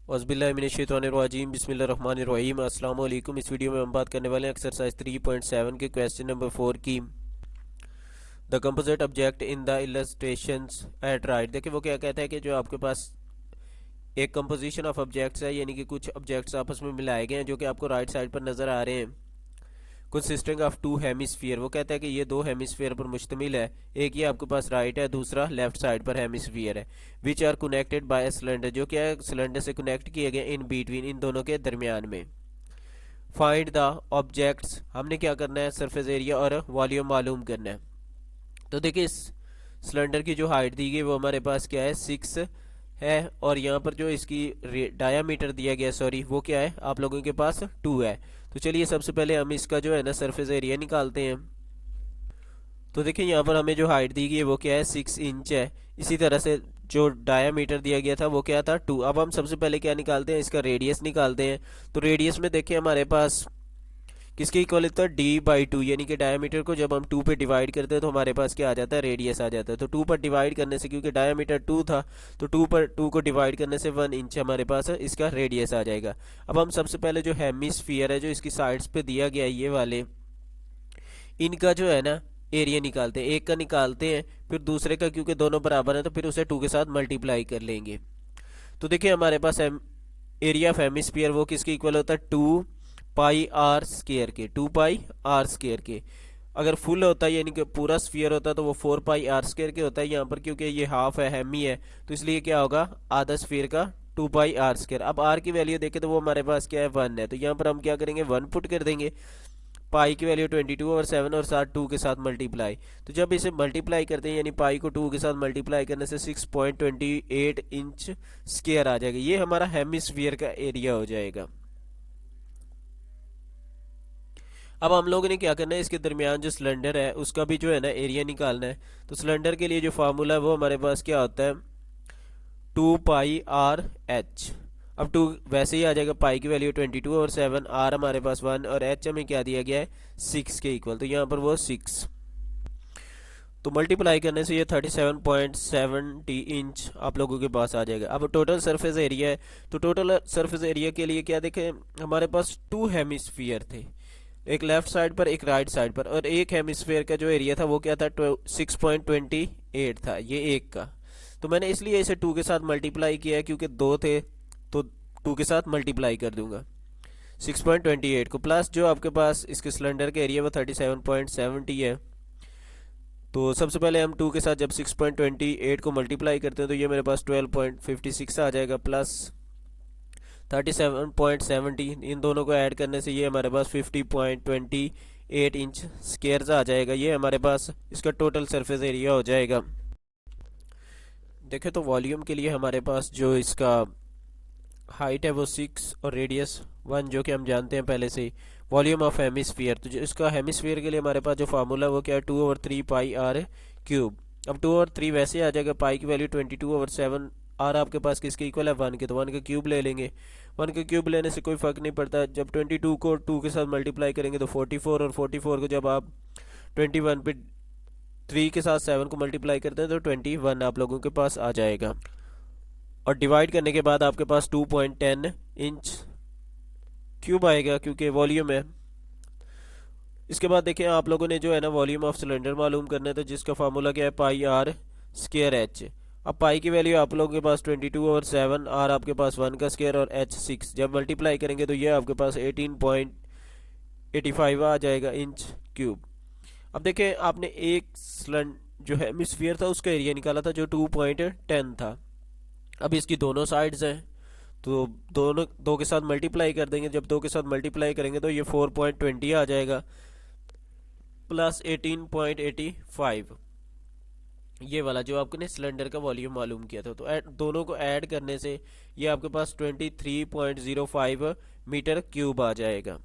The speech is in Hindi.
औज़ुबिल्लाहिमिनश्शैतानिर्रजीम बिस्मिल्लाहिर्रहमानिर्रहीम अस्सलाम वालेकुम। इस वीडियो में हम बात करने वाले हैं एक्सरसाइज 3.7 के क्वेश्चन नंबर 4 की। The composite object in the illustrations at right. देखिए वो क्या कहता है कि जो आपके पास एक कंपोजिशन ऑफ ऑब्जेक्ट्स है, यानी कि कुछ ऑब्जेक्ट्स आपस में मिलाए गए हैं जो कि आपको राइट साइड पर नज़र आ रहे हैं। कंसिस्टिंग ऑफ टू हेमिस्फीयर, वो कहता है कि ये दो हेमिस्फीयर पर मुश्तमिल है। एक ये आपके पास राइट है, दूसरा लेफ्ट साइड पर हेमिस्फीयर है। Which are connected by cylinder, जो क्या है सिलेंडर से कनेक्ट किए गए इन बिटवीन, इन दोनों के दरमियान में। फाइंड द ऑब्जेक्ट्स, हमने क्या करना है, सरफेस एरिया और वॉल्यूम मालूम करना है। तो देखिए इस सिलेंडर की जो हाइट दी गई वो हमारे पास क्या है 6 है, और यहाँ पर जो इसकी डायामीटर दिया गया सॉरी वो क्या है आप लोगों के पास 2 है। तो चलिए सबसे पहले हम इसका जो है ना सरफेस एरिया निकालते हैं। तो देखिए यहाँ पर हमें जो हाइट दी गई है वो क्या है 6 इंच है। इसी तरह से जो डायामीटर दिया गया था वो क्या था 2। अब हम सबसे पहले क्या निकालते हैं, इसका रेडियस निकालते हैं। तो रेडियस में देखिए हमारे पास किसके इक्वल होता है d/2, यानी कि डायमीटर को जब हम 2 पे डिवाइड करते हैं तो हमारे पास क्या आ जाता है, रेडियस आ जाता है। तो 2 पर डिवाइड करने से, क्योंकि डायमीटर 2 था तो 2 पर 2 को डिवाइड करने से 1 इंच हमारे पास इसका रेडियस आ जाएगा। अब हम सबसे पहले जो हेमिस्फीयर है जो इसकी साइड्स पे दिया गया है ये वाले, इनका जो है ना एरिया निकालते हैं। एक का निकालते हैं, फिर दूसरे का, क्योंकि दोनों बराबर है तो फिर उसे 2 के साथ मल्टीप्लाई कर लेंगे। तो देखिए हमारे पास एरिया ऑफ हेमिस्फीयर वो किसके इक्वल होता है 2πr² के, 2πr² के। अगर फुल होता है यानी कि पूरा स्फीयर होता है तो वो 4πr² के होता है। यहाँ पर क्योंकि ये हाफ है, हेमी है, तो इसलिए क्या होगा आधा स्फीयर का 2πr²। अब r की वैल्यू देखें तो वो हमारे पास क्या है 1 है, तो यहाँ पर हम क्या करेंगे 1 पुट कर देंगे। पाई की वैल्यू 22/7 और साथ 2 के साथ मल्टीप्लाई। तो जब इसे मल्टीप्लाई करते हैं यानी पाई को 2 के साथ मल्टीप्लाई करने से 6.28 इंच स्क्वायर आ जाएगा। ये हमारा हेमिस्फीयर का एरिया हो जाएगा। अब हम लोगों ने क्या करना है, इसके दरमियान जो सिलेंडर है उसका भी जो है ना एरिया निकालना है। तो सिलेंडर के लिए जो फार्मूला है वो हमारे पास क्या होता है 2πr/h। अब 2 वैसे ही आ जाएगा, पाई की वैल्यू 22/7, आर हमारे पास 1 और एच हमें क्या दिया गया है 6 के इक्वल, तो यहाँ पर वो 6। तो मल्टीप्लाई करने से ये 37.70 इंच आप लोगों के पास आ जाएगा। अब टोटल सरफेस एरिया है, तो टोटल सरफेस एरिया के लिए क्या देखें हमारे पास 2 हेमिस्फीयर थे, एक लेफ्ट साइड पर एक राइट साइड पर, और एक हेमिस्फीयर का जो एरिया था वो क्या था 6.28 था ये एक का। तो मैंने इसलिए इसे 2 के साथ मल्टीप्लाई किया है, क्योंकि 2 थे तो 2 के साथ मल्टीप्लाई कर दूंगा 6.28 को, प्लस जो आपके पास इसके सिलेंडर का एरिया वो 37.70 है। तो सबसे पहले हम 2 के साथ जब 6.28 को मल्टीप्लाई करते हैं तो ये मेरे पास 12.56 आ जाएगा, प्लस 37.70, इन दोनों को ऐड करने से ये हमारे पास 50.28 इंच स्क्वायर आ जाएगा। ये हमारे पास इसका टोटल सरफेस एरिया हो जाएगा। देखें तो वॉल्यूम के लिए हमारे पास जो इसका हाइट है वो 6 और रेडियस 1, जो कि हम जानते हैं पहले से ही। वॉल्यूम ऑफ हेमिस्फीयर, तो जो इसका हेमिस्फीयर के लिए हमारे पास जो फार्मूला है वो क्या है 2/3πr³। अब 2/3 वैसे आ जाएगा, पाई की वैल्यू 22/7, आर आपके पास किसके इक्वल है 1 के, तो 1 का क्यूब ले लेंगे। 1 का क्यूब लेने से कोई फ़र्क नहीं पड़ता, जब 22 को 2 के साथ मल्टीप्लाई करेंगे तो 44, और 44 को जब आप 21 पे 3 के साथ 7 को मल्टीप्लाई करते हैं तो 21 आप लोगों के पास आ जाएगा। और डिवाइड करने के बाद आपके पास 2.10 इंच क्यूब आएगा, क्योंकि वॉल्यूम है। इसके बाद देखें आप लोगों ने जो है ना वॉल्यूम ऑफ सिलेंडर मालूम करना है, तो जिसका फार्मूला क्या है πr²h। अब पाई की वैल्यू आप लोगों के पास 22/7, आर आपके पास 1 का स्क्वायर और एच 6, जब मल्टीप्लाई करेंगे तो ये आपके पास 18.85 आ जाएगा इंच क्यूब। अब देखें आपने एक जो हेमिस्फीयर था उसका एरिया निकाला था जो 2.10 था। अब इसकी दोनों साइड्स हैं तो दोनों 2 के साथ मल्टीप्लाई कर देंगे, जब 2 के साथ मल्टीप्लाई करेंगे तो ये 4.20 आ जाएगा, प्लस 18.85, ये वाला जो आपने सिलेंडर का वॉल्यूम मालूम किया था। तो दोनों को ऐड करने से ये आपके पास 23.05 मीटर क्यूब आ जाएगा।